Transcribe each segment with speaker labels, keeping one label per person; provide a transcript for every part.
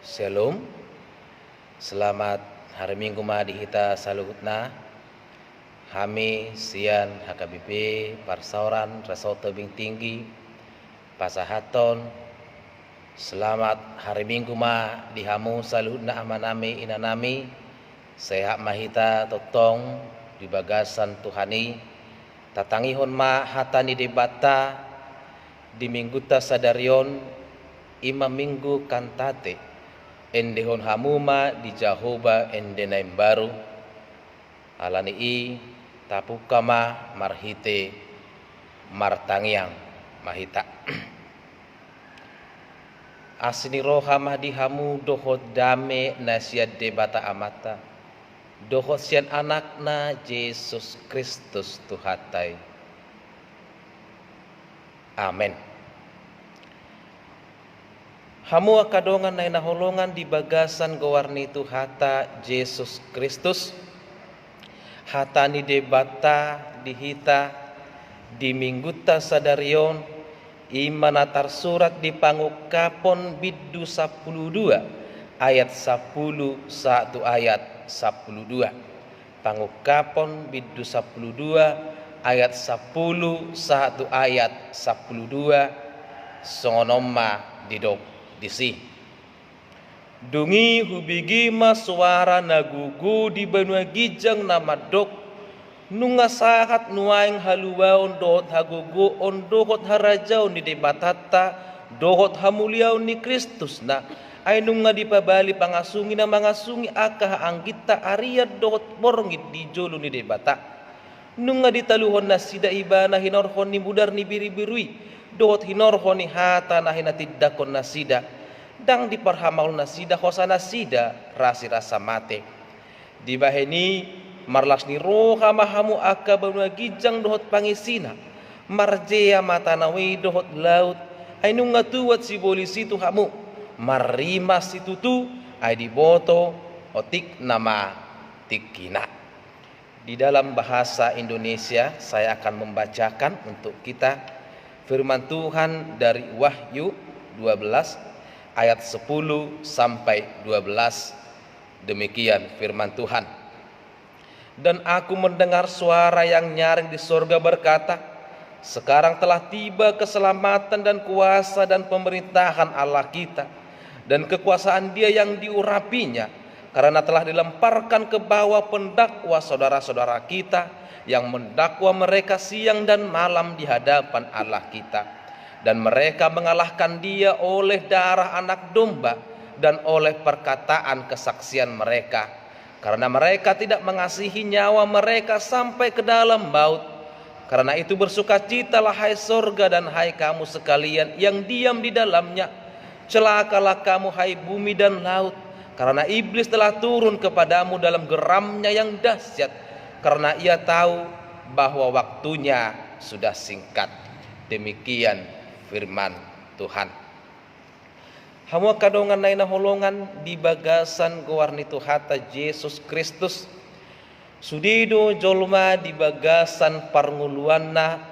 Speaker 1: Shalom, selamat hari Minggu di hita saluhutna. Hami sian HKBP Parsauran Resort Tebing Tinggi Pasahaton. Selamat hari Minggu di hamu saluhutna amanami inanami. Sehat mahita totong di bagasan Tuhani. Tatangihon hatani debata di minggu ta sadarion ima minggu kantate. Endehon hamuma di Jahoba endenaim baru alani tapukama marhite martangiang mahita asni rohama di hamu dohot dame nasiat debata amata dohot sian anakna Yesus Kristus Tuhatai. Amen. Hamu akadongan na inaholongan di bagasan gawarni tu hata Yesus Kristus. Hata ni debata dihita di mingguta sadarion imanatar surat di pangukapon biddu 12 ayat 10 satu ayat 12. Pangukapon biddu 12 ayat 10 satu ayat 12 songonoma didok disi dungi hubigima suara nagugu di benua gijang nama dok nunga sahat nuaing haluwaon dohot hagugu on dohot harajau ni debatata dohot hamuliau ni Kristus na ay nunga dipabali pangasungi na mangasungi akah anggita ariad dohot borngit di jolo ni debata nunga ditaluhon na sida ibana hinorhon ni budar ni biri-birui dohot hinorhon ni hata na hinatidakon na sida dang diparhamaul na sida hosana sida rasi rasa mate di baheni marlas ni roha mahamu aka banua gijang dohot pangisina marjea matanawi dohot laut ay nunga tuwat si bolisi tu hamu marima si tutu ay diboto otik nama tikina. Di dalam bahasa Indonesia saya akan membacakan untuk kita firman Tuhan dari Wahyu 12 ayat 10 sampai 12. Demikian firman Tuhan. Dan aku mendengar suara yang nyaring di sorga berkata, sekarang telah tiba keselamatan dan kuasa dan pemerintahan Allah kita dan kekuasaan Dia yang diurapinya, karena telah dilemparkan ke bawah pendakwa saudara-saudara kita yang mendakwa mereka siang dan malam di hadapan Allah kita, dan mereka mengalahkan Dia oleh darah anak domba dan oleh perkataan kesaksian mereka, karena mereka tidak mengasihi nyawa mereka sampai ke dalam maut. Karena itu bersukacitalah hai sorga dan hai kamu sekalian yang diam di dalamnya. Celakalah kamu hai bumi dan laut, karena iblis telah turun kepadamu dalam geramnya yang dahsyat, karena ia tahu bahwa waktunya sudah singkat. Demikian firman Tuhan. Hamu kadongan naina holongan di bagasan gawarni Tuhata Yesus Kristus sudido jolma di bagasan parnguluanna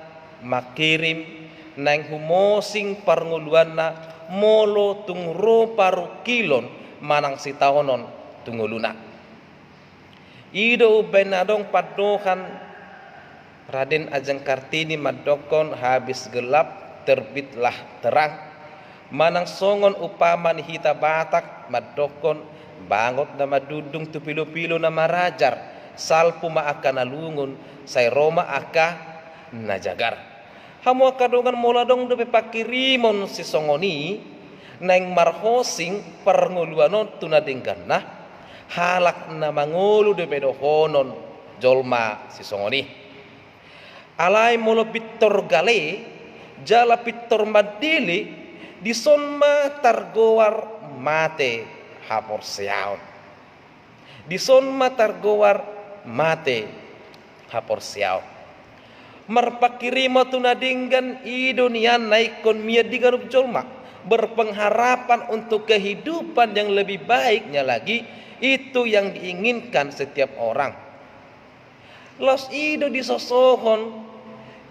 Speaker 1: makirim nang humosing parnguluanna molo tungro parukilon manang sitahonon tunguluna. Ido benadong padohan Raden Ajeng Kartini madokon habis gelap terbitlah terang. Manang songon upama ni hita batak madokon bangot na madudung tu pilo-pilo na marajar salpu maaka nalungun say Roma aka najagar. Hamu akadongan moladong dope pakirimon si songoni nang marhosing parnguluanon tunadinggan na halak na mangulu de bedohonon jolma si songoni alai molo pittor gale jala pittor madili di sonma targowar mate hapor siaon di sonma targowar mate hapor siaon marpakirima tunadinggan idonian naikon mia digarup jolma berpengharapan untuk kehidupan yang lebih baiknya lagi. Itu yang diinginkan setiap orang. Los ido disosohon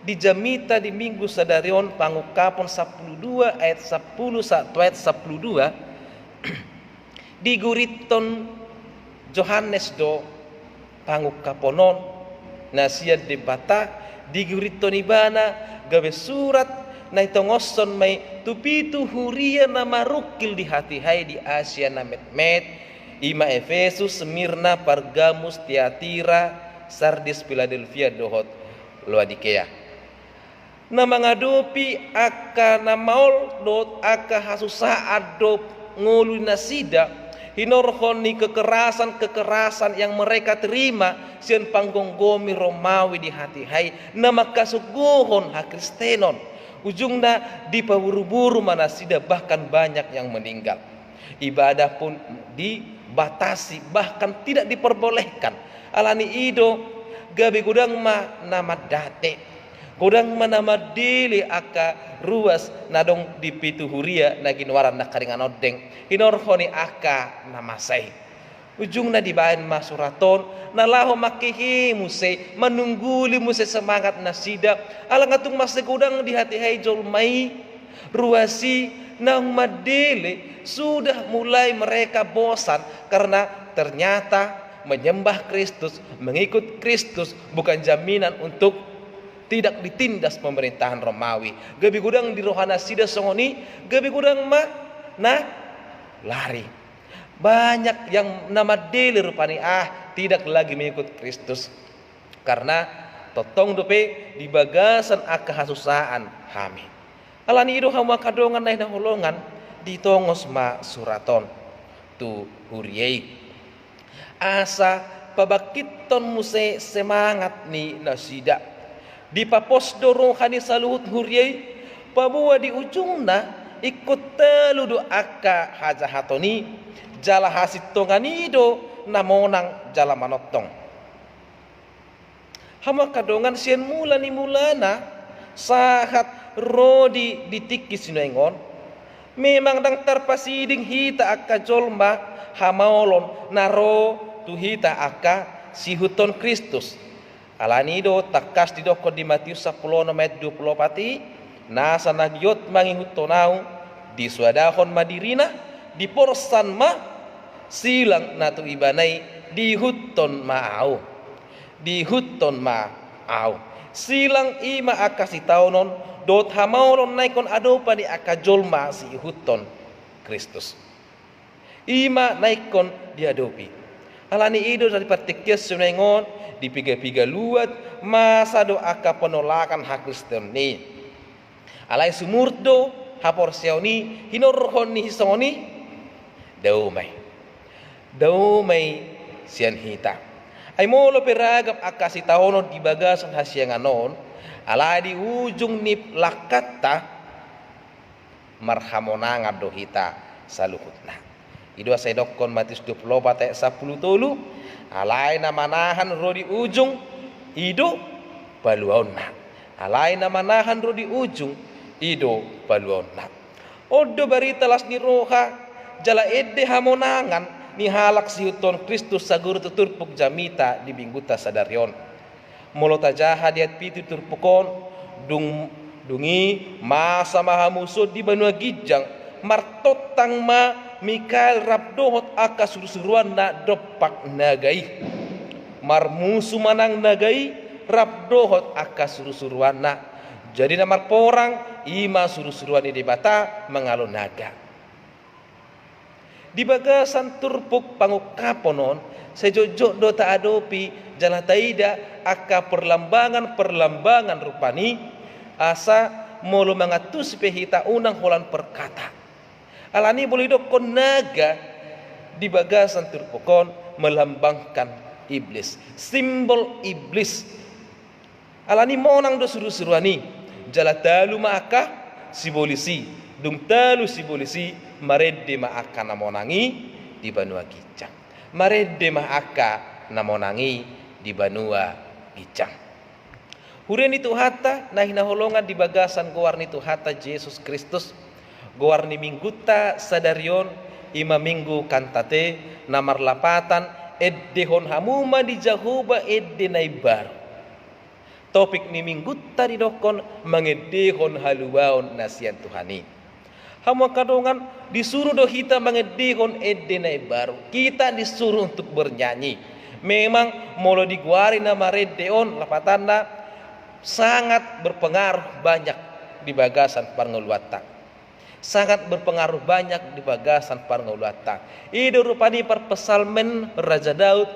Speaker 1: dijamita di minggu sadarion pangukapon 12 ayat 10 ayat 12 diguriton Johannes do pangukaponon nasiad debata diguriton ibana gabe surat na itongoson may tupitu huria na marukil di hati hai di Asia na met ima Efesus, Smyrna, Pergamus, Tiatira, Sardis, Philadelphia dohot Laodikea. Na mengadopi aka na maul dot aka hasusa adop ngulu nasida hinorhoni kekerasan yang mereka terima sian panggonggomi Romawi di hati hai na makasuguhon ha Kristenon ujungnya dipaburu-buru manasida bahkan banyak yang meninggal. Ibadah pun dibatasi bahkan tidak diperbolehkan. Alani ido gabi gudang ma nama date gudang ma nama dili aka ruas nadong di pitu huria nagin waran nakaringan odeng hinorhoni aka nama say ujungnya dibahan masuraton nalaho makihi muse menungguli muse semangat nasida alang atung masih gudang di hati hai jolmai ruasi nang madele sudah mulai mereka bosan karena ternyata menyembah Kristus mengikut Kristus bukan jaminan untuk tidak ditindas pemerintahan Romawi. Gabi gudang di rohana sida songoni gabi gudang ma nah lari. Banyak yang nama dele rupani tidak lagi mengikut Kristus karena totong dope di bagasan aka hasusaan hami. Alani ido hama kadongan naik holongan ditongos ma suraton tu huriei asa pabakiton muse semangat ni nasida di paposdo rohani saluhut huriei pabua di ujungna ikut teludu aka hajahatoni jala hasit tonganido namonang jala manotong hama kadongan sian mulana sahat rodi ditikis sinengon memang dang terpasiding hita aka jolma hamaolon naro tu hita aka sihuton Kristus alanido takas didoko di Matius 10 ayat 20 nasa nagyot mangihutonau di suadahon madirina di porsan ma silang natu ibanai dihuton maau silang ima aka sitaunon dot hamaulon naikon adopa di aka jolma si huton Kristus ima naikon diadopi alani ido dari patikes sunengon di piga-piga luat masa do aka penolakan hak Kristen ni alai sumurdo haporsioni hinorhoni hisoni daumay sian hita ay molo peragap akasi tahono di bagasan hasyanganon ala di ujung nip lakata marhamonanga do hita saluhutna ido say dokkon Matius 24 ayat 10 tolu alay na manahan ro di ujung ido baluaonna alay na manahan ro di ujung ido baluaonna odo barita las ni roha jala edde hamonangan ni halak sihuton Kristus sagur tuturpuk jamita di bingguta sadarion molota jaha diat pitu turpukon dungi masa maha musud di banua gijang martotang ma Mikael rabdohot aka surusuruan na dopak nagai marmusu manang nagai rabdohot aka surusuruan na jadi namar porang ima surusuruan di bata mengalun naga di bagasan turpuk pangukaponon sejojo do ta adopi jala taida aka perlambangan rupani asa molo mangatus pehita unang holan perkata alani boleh dokon naga di bagasan turpukon melambangkan iblis simbol iblis alani monang do surusuruani jala talu maka simbolisi dung talu simbolisi maredde maaka namonangi di banua gijang maredde maaka namonangi di banua gijang huren itu hata nahina holongan di bagasan gowarni itu hata Yesus Kristus gowarni mingguta sadarion ima minggu kantate namar lapatan eddehon hamuma di jahuba edde naibar topik ni mingguta di dokon mangedehon haluwaon nasian Tuhani Hama kadongan disuruh do kita mengedihon nai baru. Kita disuruh untuk bernyanyi. Memang molo diguari nama redeon lapatanda sangat berpengaruh banyak di bagasan parngeluata. Sangat berpengaruh banyak di bagasan parngeluata. Ido rupani perpesalmen Raja Daud.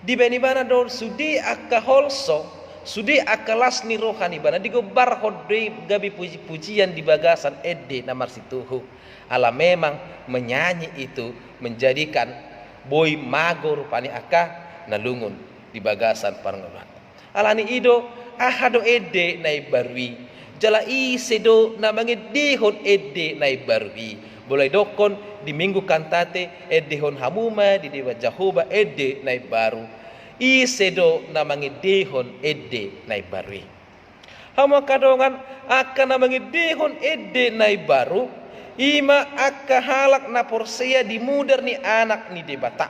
Speaker 1: Di benibana do sudi akka holso, sudi akalas ni rohani bana digobar hodde gabi puji-pujian di bagasan edde namar situhu. Ala memang menyanyi itu menjadikan boy mago rupani akka nalungun di bagasan parngeluata. Alani ido ahado edde nai barwi jala isedo namangedihon edde nai barwi boleh dokon di minggu kantate edehon hamuma di dewa Jahoba edde nai baru isedo namangedihon edde nai barwi hama kadongan akan namangedihon edde nai baru ima akka halak na porseya di mudar ni anak ni debata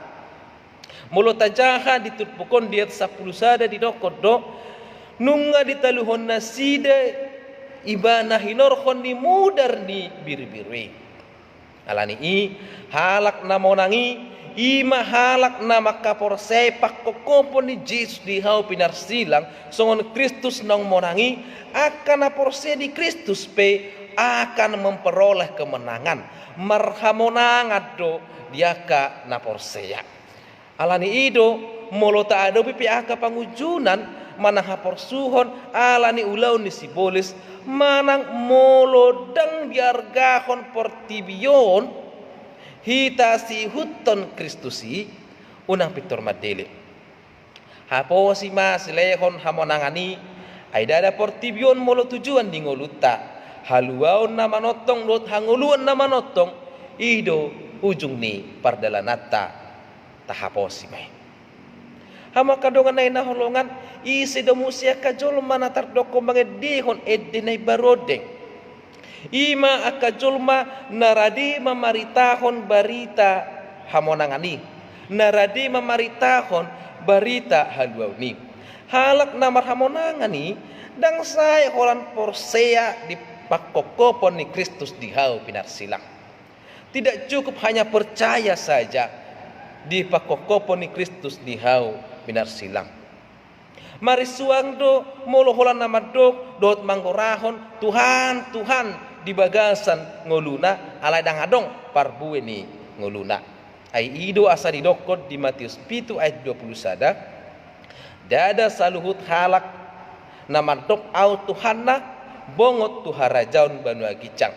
Speaker 1: mulo tajaha ditutpukon diat 10 sada di dokod do nunga ditaluhon nasida ibana hinorhon ni mudar ni bir-birwe alani i halak na monangi ima halak na makapor sepak kokopon ni Jesus di hau pinar silang songon Kristus nong monangi akan aporse di Kristus pe akan memperoleh kemenangan marhamonangat do diaka na porseya alani ido molo ta ado pipi aka pangujunan manang haporsuhon alani ulau ni sibolis manang molo dang diargahon portibion hita si huton Kristusi unang pitor madele hapo si mas lehon hamonangani ay dada portibion molo tujuan di ngoluta haluaon na manotong dot hanguluan na manotong ido ujung ni pardalanata tahaposi may hama kadongan na inaholongan isi do musia kajolma na tardoko mangedihon edde na barodeng ima akajolma naradi mamaritahon barita hamonangani naradi mamaritahon barita haluauni halak namar hamonangani dang say holan porsea di pakokopon ni Kristus dihau pinar silang tidak cukup hanya percaya saja di pakokopon ni Kristus dihau binar silang mari suang do molo holan nama do dot manggorahon Tuhan Tuhan di bagasan ngoluna alai dang adong parbue ni ngoluna ai ido asa didokot di Matius 7 ayat 20 sada dada saluhut halak nama dok au Tuhanna bongot tuharajaun banua gicang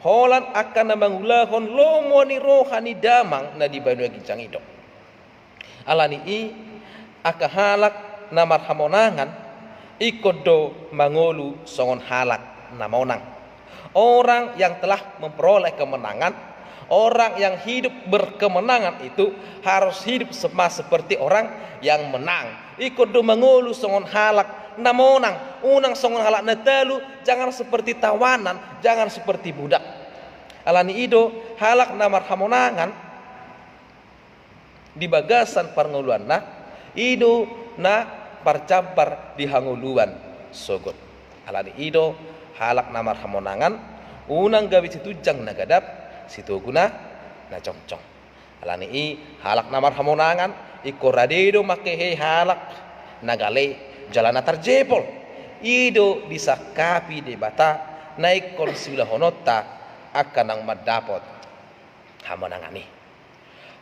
Speaker 1: holan akan namangulahon lomo ni rohani damang na di banua gicang itu alani i aka halak namar hamonangan ikodo mangolu songon halak namonang orang yang telah memperoleh kemenangan orang yang hidup berkemenangan itu harus hidup sama seperti orang yang menang ikodo mangolu songon halak namonang unang songon halak natalu jangan seperti tawanan jangan seperti budak alani ido halak namar hamonangan di bagasan parnguluan na ido na parcampar di hanguluan sogot alani ido halak namar hamonangan unang gawi situ jang nagadap situ guna na congcong alani i halak namar hamonangan iko radedo makehe halak nagale jalana tarjepol ido disakapi debata naik konsila honota akan nang madapot hamonangani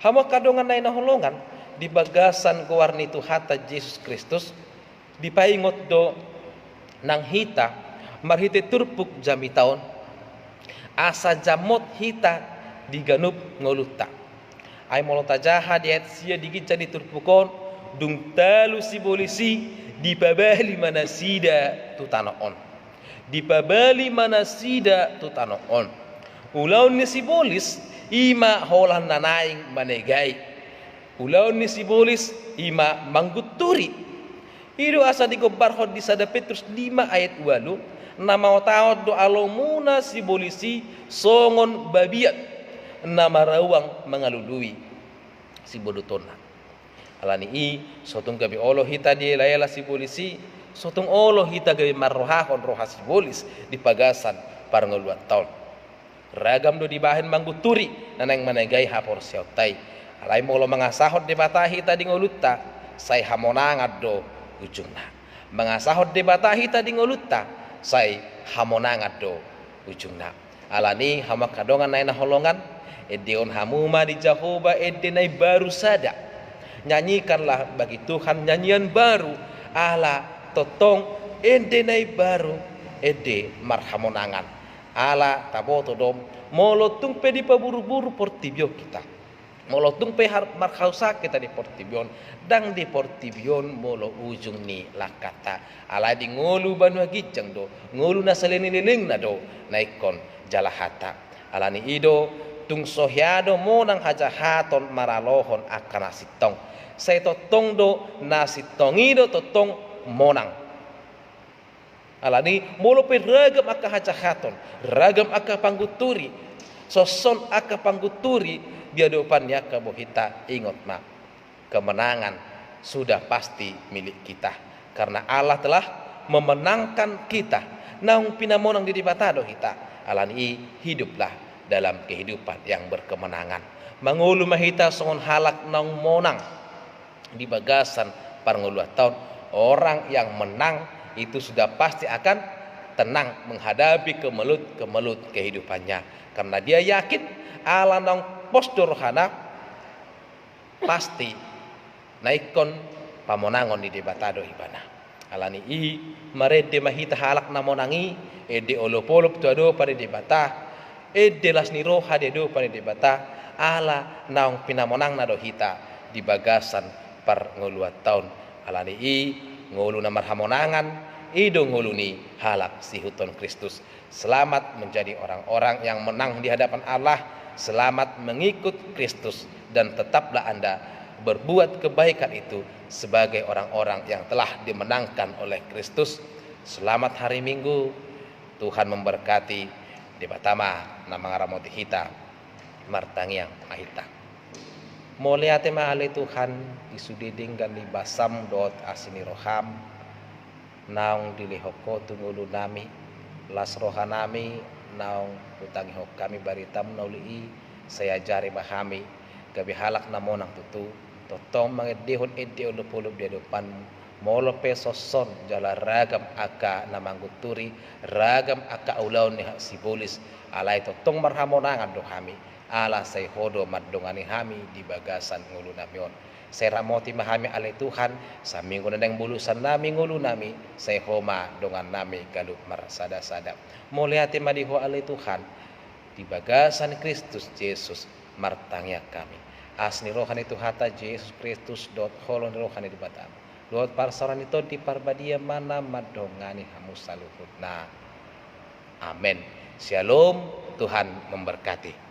Speaker 1: hama kadongan na inaholongan di bagasan gowarni tu hata Jesus Kristus dipaingot do nang hita marhite turpuk jami taon asa jamot hita diganup ngoluta ay molota jaha diet sia digit jadi turpukon dung talu si polisi dipabali manasida tutanoon dipabali manasida tutanoon ulaw ni si bolis ima holan nanaing manegai ulaw ni si bolis ima mangguturi ido asa digobar hod di sada Petrus 5 ayat 8 nama taot do alomuna si bolisi songon babiat nama rawang mengalului si bodotona alani i sotong gabi olo hita di layala si polisi sotong olo hita gabi marrohahon roha si bolis di pagasan parngeluat taon ragam do dibahan mangguturi nanang manegai hapor siotai alai molo mangasahot de batahi tadi ngolutta sai hamonangat do ujungna mangasahot de batahi tadi ngolutta sai hamonangat do ujungna alani hama kadongan naina holongan edeon hamuma di Jehovah edenai baru sada nyanyikanlah bagi Tuhan nyanyian baru ala totong edenai baru ede marhamonangan ala taboto dom molotung pe di paburu-buru portibio kita molotung pe marhausa kita di portibion dang di portibion molo ujung ni lakata ala di ngolu banu gijang do ngolu na saleni leleng na do naikon jalahata ala ni ido tung sohyado monang hajahaton maralohon akan asitong saya totong do nasitong ido totong monang alani molo pe ragam aka hajahaton ragam aka pangguturi soson aka pangguturi dia depannya ke bohita ingot ma kemenangan sudah pasti milik kita karena Allah telah memenangkan kita naung pinamonang di batado kita alani hiduplah dalam kehidupan yang berkemenangan mangulu mahita songon halak naung monang di bagasan parnguluh tahun orang yang menang itu sudah pasti akan tenang menghadapi kemelut kehidupannya karena dia yakin ala nang postur rohana pasti naikon pamonangon di debatado ibana alani i marede mahita halak namonangi ede olopolop tuado pada debata ede lasni roha dedo pada debata ala naung pinamonang nado hita di bagasan par nguluat tahun alani i ngulu na marhamonangan ido nguluni halak si huton Kristus selamat menjadi orang-orang yang menang di hadapan Allah selamat mengikut Kristus dan tetaplah Anda berbuat kebaikan itu sebagai orang-orang yang telah dimenangkan oleh Kristus. Selamat hari Minggu, Tuhan memberkati di batama nama ngaramoti hita martangiang ahita moliate mahali Tuhan isudiding gan di basam dot asini roham naung dilihoko tungulu nami las rohanami naung utangi hok kami baritam nauli saya jari bahami gabi halak namonang tutu totong mangedehon ede ulupulup di depan molo pesoson jala ragam aka namangguturi ragam aka ulaun ni sibolis alai totong marhamonangan do kami ala say hodo madongani hami di bagasan ngulu namion saya ramoti mahami alai Tuhan sa minggu nandang bulusan nami ngulu nami say homa dongan nami galup marasada-sada moliati madiho alai Tuhan di bagasan Kristus Yesus martangya kami asni rohani itu hata Yesus Kristus dot holon rohani di batam dot parsaran itu di parbadia mana madongani hamu saluhut nah amin shalom Tuhan memberkati.